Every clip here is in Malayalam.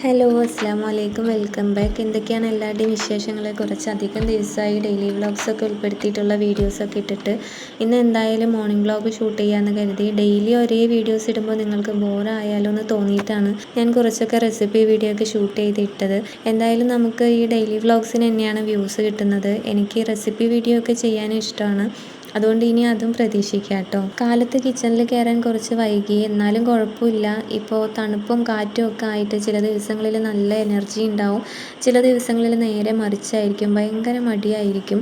ഹലോ അസ്സലാമലൈക്കും വെൽക്കം ബാക്ക്. എന്തൊക്കെയാണ് എല്ലാവരുടെയും വിശേഷങ്ങൾ? കുറച്ചധികം ദിവസമായി ഡെയിലി വ്ളോഗ്സൊക്കെ ഉൾപ്പെടുത്തിയിട്ടുള്ള വീഡിയോസൊക്കെ ഇട്ടിട്ട് ഇന്ന് എന്തായാലും മോർണിംഗ് വ്ളോഗ് ഷൂട്ട് ചെയ്യാമെന്ന് കരുതി. ഡെയിലി ഒരേ വീഡിയോസ് ഇടുമ്പോൾ നിങ്ങൾക്ക് ബോറായാലോ എന്ന് തോന്നിയിട്ടാണ് ഞാൻ കുറച്ചൊക്കെ റെസിപ്പി വീഡിയോ ഒക്കെ ഷൂട്ട് ചെയ്തിട്ടത്. എന്തായാലും നമുക്ക് ഈ ഡെയിലി വ്ളോഗ്സിന് തന്നെയാണ് വ്യൂസ് കിട്ടുന്നത്. എനിക്ക് റെസിപ്പി വീഡിയോ ഒക്കെ ചെയ്യാനും ഇഷ്ടമാണ്, അതുകൊണ്ട് ഇനി അതും പ്രതീക്ഷിക്കാം കേട്ടോ. കാലത്ത് കിച്ചണിൽ കയറാൻ കുറച്ച് വൈകി, എന്നാലും കുഴപ്പമില്ല. ഇപ്പോൾ തണുപ്പും കാറ്റും ഒക്കെ ആയിട്ട് ചില ദിവസങ്ങളിൽ നല്ല എനർജി ഉണ്ടാവും, ചില ദിവസങ്ങളിൽ നേരെ മറിച്ചായിരിക്കും, ഭയങ്കര മടിയായിരിക്കും.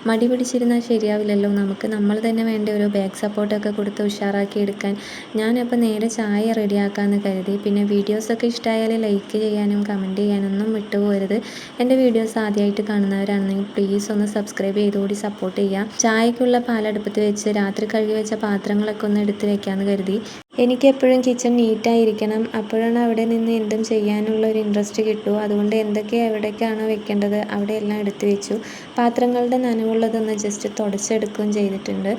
മടി പിടിച്ചിരുന്നാൽ ശരിയാവില്ലല്ലോ, നമുക്ക് നമ്മൾ തന്നെ വേണ്ട ഒരു ബാക്ക് സപ്പോർട്ടൊക്കെ കൊടുത്ത് ഉഷാറാക്കി എടുക്കാൻ. ഞാനപ്പോൾ നേരെ ചായ റെഡിയാക്കാമെന്ന് കരുതി. പിന്നെ വീഡിയോസൊക്കെ ഇഷ്ടമായാൽ ലൈക്ക് ചെയ്യാനും കമൻറ്റ് ചെയ്യാനൊന്നും വിട്ടുപോകരുത്. എൻ്റെ വീഡിയോസ് ആദ്യമായിട്ട് കാണുന്നവരാണെങ്കിൽ പ്ലീസ് ഒന്ന് സബ്സ്ക്രൈബ് ചെയ്തുകൂടി സപ്പോർട്ട് ചെയ്യാം. ചായക്കുള്ള പാലടുപ്പത്ത് വെച്ച് രാത്രി കഴുകി വെച്ച പാത്രങ്ങളൊക്കെ ഒന്ന് എടുത്ത് വെക്കാമെന്ന് കരുതി. എനിക്കെപ്പോഴും കിച്ചൺ നീറ്റായിരിക്കണം, അപ്പോഴാണ് അവിടെ നിന്ന് എന്തും ചെയ്യാനുള്ള ഒരു ഇൻട്രസ്റ്റ് കിട്ടൂ. അതുകൊണ്ട് എന്തൊക്കെ എവിടേക്കാണോ വെക്കേണ്ടത് അവിടെയെല്ലാം എടുത്തു വെച്ചു. പാത്രങ്ങളുടെ നനവുള്ളതൊന്ന് ജസ്റ്റ് തുടച്ചെടുക്കുകയും ചെയ്തിട്ടുണ്ട്.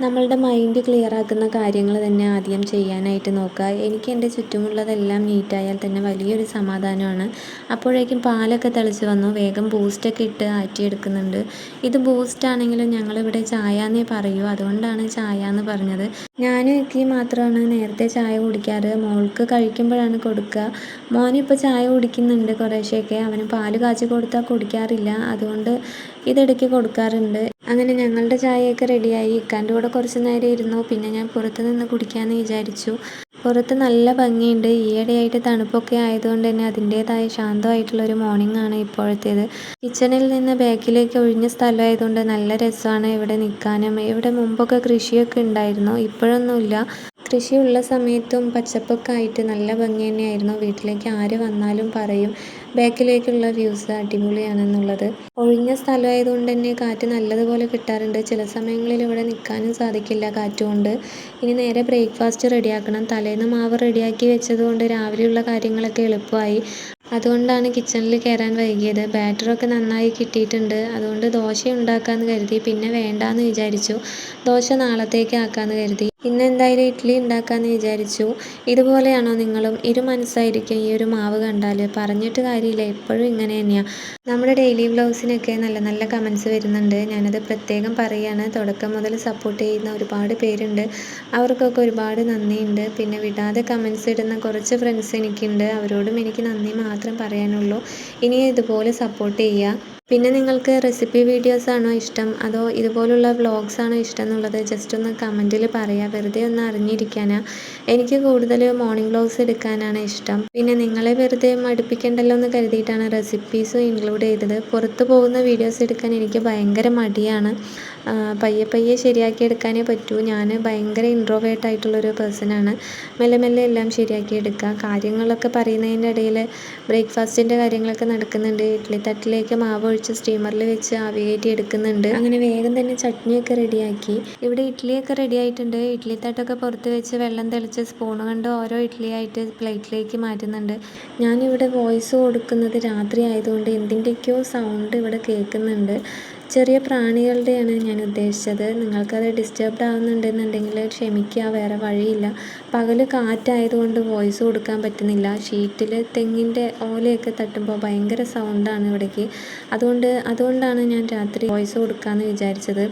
നമ്മളുടെ മൈൻഡ് ക്ലിയർ ആക്കുന്ന കാര്യങ്ങൾ തന്നെ ആദ്യം ചെയ്യാനായിട്ട് നോക്കുക. എനിക്ക് എൻ്റെ ചുറ്റുമുള്ളതെല്ലാം നീറ്റായാൽ തന്നെ വലിയൊരു സമാധാനമാണ്. അപ്പോഴേക്കും പാലൊക്കെ തിളച്ച് വന്നു. വേഗം ബൂസ്റ്റൊക്കെ ഇട്ട് ആറ്റിയെടുക്കുന്നുണ്ട്. ഇത് ബൂസ്റ്റ് ആണെങ്കിലും ഞങ്ങളിവിടെ ചായ എന്നേ പറയൂ, അതുകൊണ്ടാണ് ചായ എന്ന് പറഞ്ഞത്. ഞാനും ഇക്കി മാത്രമാണ് നേരത്തെ ചായ കുടിക്കാറ്, മോൾക്ക് കഴിക്കുമ്പോഴാണ് കൊടുക്കുക. മോനിപ്പോൾ ചായ കുടിക്കുന്നുണ്ട് കുറേശ്ശെയൊക്കെ. അവന് പാല് കാച്ചി കൊടുത്താൽ കുടിക്കാറില്ല, അതുകൊണ്ട് ഇതെടുക്കി കൊടുക്കാറുണ്ട്. അങ്ങനെ ഞങ്ങളുടെ ചായയൊക്കെ റെഡിയായി. ഇക്കാൻ്റെ കൂടെ കുറച്ച് നേരം ഇരുന്നു. പിന്നെ ഞാൻ പുറത്ത് നിന്ന് കുടിക്കാമെന്ന് വിചാരിച്ചു. പുറത്ത് നല്ല ഭംഗിയുണ്ട്. ഈയിടെയായിട്ട് തണുപ്പൊക്കെ ആയതുകൊണ്ട് തന്നെ അതിൻ്റേതായ ശാന്തമായിട്ടുള്ളൊരു മോർണിംഗ് ആണ് ഇപ്പോഴത്തേത്. കിച്ചണിൽ നിന്ന് ബാക്കിലേക്ക് ഒഴിഞ്ഞ സ്ഥലമായതുകൊണ്ട് നല്ല രസമാണ് ഇവിടെ നിൽക്കാനും. ഇവിടെ മുമ്പൊക്കെ കൃഷിയൊക്കെ ഉണ്ടായിരുന്നു, ഇപ്പോഴൊന്നുമില്ല. കൃഷിയുള്ള സമയത്തും പച്ചപ്പൊക്കെ ആയിട്ട് നല്ല ഭംഗി തന്നെയായിരുന്നു. വീട്ടിലേക്ക് ആര് വന്നാലും പറയും ബാക്കിലേക്കുള്ള വ്യൂസ് അടിപൊളിയാണെന്നുള്ളത്. ഒഴിഞ്ഞ സ്ഥലമായതുകൊണ്ട് തന്നെ കാറ്റ് നല്ലതുപോലെ കിട്ടാറുണ്ട്. ചില സമയങ്ങളിൽ ഇവിടെ നിൽക്കാനും സാധിക്കില്ല കാറ്റുകൊണ്ട്. ഇനി നേരെ ബ്രേക്ക്ഫാസ്റ്റ് റെഡിയാക്കണം. തലേന്ന് മാവ് റെഡിയാക്കി വെച്ചതുകൊണ്ട് രാവിലെയുള്ള കാര്യങ്ങളൊക്കെ എളുപ്പമായി. അതുകൊണ്ടാണ് കിച്ചണിൽ കയറാൻ വൈകിയത്. ബാറ്ററൊക്കെ നന്നായി കിട്ടിയിട്ടുണ്ട്, അതുകൊണ്ട് ദോശ ഉണ്ടാക്കാമെന്ന് കരുതി. പിന്നെ വേണ്ടാന്ന് വിചാരിച്ചു, ദോശ നാളത്തേക്ക് ആക്കാമെന്ന് കരുതി. ഇന്ന് എന്തായാലും ഇഡ്ഡലി ഉണ്ടാക്കാമെന്ന് വിചാരിച്ചു. ഇതുപോലെയാണോ നിങ്ങളും? മനസ്സായിരിക്കും ഈ ഒരു മാവ് കണ്ടാൽ. പറഞ്ഞിട്ട് കാര്യമില്ല, എപ്പോഴും ഇങ്ങനെ തന്നെയാണ്. നമ്മുടെ ഡെയിലി വ്ളോഗ്സിനൊക്കെ നല്ല നല്ല കമൻസ് വരുന്നുണ്ട്. ഞാനത് പ്രത്യേകം പറയുകയാണ്. തുടക്കം മുതൽ സപ്പോർട്ട് ചെയ്യുന്ന ഒരുപാട് പേരുണ്ട്, അവർക്കൊക്കെ ഒരുപാട് നന്ദിയുണ്ട്. പിന്നെ വിടാതെ കമൻസ് ഇടുന്ന കുറച്ച് ഫ്രണ്ട്സ് എനിക്കുണ്ട്, അവരോടും എനിക്ക് നന്ദി മാത്രം പറയാനുള്ളൂ. ഇനി ഇതുപോലെ സപ്പോർട്ട് ചെയ്യുക. പിന്നെ നിങ്ങൾക്ക് റെസിപ്പി വീഡിയോസാണോ ഇഷ്ടം, അതോ ഇതുപോലുള്ള വ്ളോഗ്സാണോ ഇഷ്ടം എന്നുള്ളത് ജസ്റ്റ് ഒന്ന് കമൻറ്റിൽ പറയുക. വെറുതെ ഒന്ന് അറിഞ്ഞിരിക്കാനാണ്. എനിക്ക് കൂടുതൽ മോർണിംഗ് വ്ളോഗ്സ് എടുക്കാനാണ് ഇഷ്ടം. പിന്നെ നിങ്ങളെ വെറുതെ മടുപ്പിക്കണ്ടല്ലോ എന്ന് കരുതിയിട്ടാണ് റെസിപ്പീസും ഇൻക്ലൂഡ് ചെയ്തത്. പുറത്ത് പോകുന്ന വീഡിയോസ് എടുക്കാൻ എനിക്ക് ഭയങ്കര മടിയാണ്. പയ്യെ പയ്യെ ശരിയാക്കി എടുക്കാനേ പറ്റൂ. ഞാൻ ഭയങ്കര ഇൻട്രോവേർട്ടായിട്ടുള്ളൊരു പേഴ്സണാണ്. മെല്ലെ മെല്ലെ എല്ലാം ശരിയാക്കി എടുക്കുക. കാര്യങ്ങളൊക്കെ പറയുന്നതിൻ്റെ ഇടയിൽ ബ്രേക്ക്ഫാസ്റ്റിൻ്റെ കാര്യങ്ങളൊക്കെ നടക്കുന്നുണ്ട്. ഇഡ്ഡലി തട്ടിലേക്ക് മാവ് ഒഴിച്ച് സ്റ്റീമറിൽ വെച്ച് ആവി കയറ്റി എടുക്കുന്നുണ്ട്. അങ്ങനെ വേഗം തന്നെ ചട്നിയൊക്കെ റെഡിയാക്കി. ഇവിടെ ഇഡ്ഡലിയൊക്കെ റെഡി ആയിട്ടുണ്ട്. ഇഡ്ഡലി തട്ടൊക്കെ പുറത്ത് വെച്ച് വെള്ളം തെളിച്ച് സ്പൂൺ കൊണ്ട് ഓരോ ഇഡ്ഡലിയായിട്ട് പ്ലേറ്റിലേക്ക് മാറ്റുന്നുണ്ട്. ഞാനിവിടെ വോയിസ് കൊടുക്കുന്നത് രാത്രി ആയതുകൊണ്ട് എന്തിൻ്റെയൊക്കെയോ സൗണ്ട് ഇവിടെ കേൾക്കുന്നുണ്ട്. ചെറിയ പ്രാണികളുടെയാണ് ഞാൻ ഉദ്ദേശിച്ചത്. നിങ്ങൾക്കത് ഡിസ്റ്റർബ്ഡ് ആവുന്നുണ്ടെന്നുണ്ടെങ്കിൽ ക്ഷമിക്കുക, വേറെ വഴിയില്ല. പകൽ കാറ്റായതുകൊണ്ട് വോയിസ് കൊടുക്കാൻ പറ്റുന്നില്ല. ഷീറ്റിൽ തെങ്ങിൻ്റെ ഓലയൊക്കെ തട്ടുമ്പോൾ ഭയങ്കര സൗണ്ടാണ് ഇവിടേക്ക്. അതുകൊണ്ടാണ് ഞാൻ രാത്രി വോയിസ് കൊടുക്കാമെന്ന് വിചാരിച്ചത്.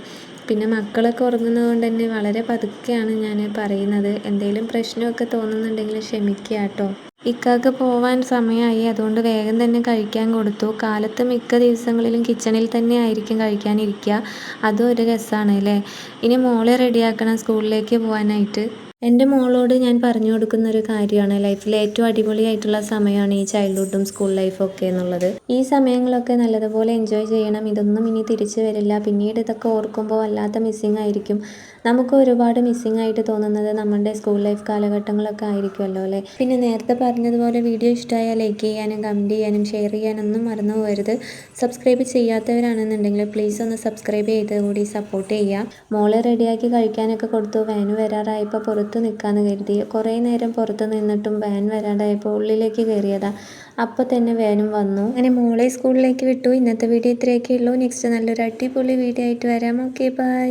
പിന്നെ മക്കളൊക്കെ ഉറങ്ങുന്നത് കൊണ്ട് തന്നെ വളരെ പതുക്കെയാണ് ഞാൻ പറയുന്നത്. എന്തെങ്കിലും പ്രശ്നമൊക്കെ തോന്നുന്നുണ്ടെങ്കിൽ ക്ഷമിക്കുക കേട്ടോ. ഇക്കാക്ക് പോവാൻ സമയമായി, അതുകൊണ്ട് വേഗം തന്നെ കഴിക്കാൻ കൊടുത്തു. കാലത്ത് മിക്ക ദിവസങ്ങളിലും കിച്ചണിൽ തന്നെ ആയിരിക്കും കഴിക്കാനിരിക്കുക, അതും ഒരു രസമാണ് അല്ലേ. ഇനി മോളെ റെഡിയാക്കണം സ്കൂളിലേക്ക് പോകാനായിട്ട്. എൻ്റെ മോളോട് ഞാൻ പറഞ്ഞു കൊടുക്കുന്ന ഒരു കാര്യമാണ്, ലൈഫിലെ ഏറ്റവും അടിപൊളിയായിട്ടുള്ള സമയമാണ് ഈ ചൈൽഡ്ഹുഡും സ്കൂൾ ലൈഫും ഒക്കെ എന്നുള്ളത്. ഈ സമയങ്ങളൊക്കെ നല്ലതുപോലെ എൻജോയ് ചെയ്യണം. ഇതൊന്നും ഇനി തിരിച്ചു വരില്ല. പിന്നീട് ഇതൊക്കെ ഓർക്കുമ്പോൾ വല്ലാത്ത മിസ്സിങ് ആയിരിക്കും. നമുക്ക് ഒരുപാട് മിസ്സിങ് ആയിട്ട് തോന്നുന്നത് നമ്മുടെ സ്കൂൾ ലൈഫ് കാലഘട്ടങ്ങളൊക്കെ ആയിരിക്കുമല്ലോ അല്ലേ. പിന്നെ നേരത്തെ പറഞ്ഞതുപോലെ വീഡിയോ ഇഷ്ടമായാൽ ലൈക്ക് ചെയ്യാനും കമൻറ്റ് ചെയ്യാനും ഷെയർ ചെയ്യാനൊന്നും മറന്നു പോകരുത്. സബ്സ്ക്രൈബ് ചെയ്യാത്തവരാണെന്നുണ്ടെങ്കിൽ പ്ലീസ് ഒന്ന് സബ്സ്ക്രൈബ് ചെയ്ത് കൂടി സപ്പോർട്ട് ചെയ്യുക. മോളെ റെഡിയാക്കി കഴിക്കാനൊക്കെ കൊടുത്തു. വാന് വരാറായപ്പോൾ പുറത്ത് നിൽക്കാമെന്ന് കരുതി. കുറേ നേരം പുറത്ത് നിന്നിട്ടും വാൻ വരാണ്ടായപ്പോൾ ഉള്ളിലേക്ക് കയറിയതാണ്. അപ്പോൾ തന്നെ വാനും വന്നു. അങ്ങനെ മോളെ സ്കൂളിലേക്ക് വിട്ടു. ഇന്നത്തെ വീഡിയോ ഇത്രയൊക്കെ ഉള്ളൂ. നെക്സ്റ്റ് നല്ലൊരു അടിപൊളി വീഡിയോ ആയിട്ട് വരാം. Okay, by.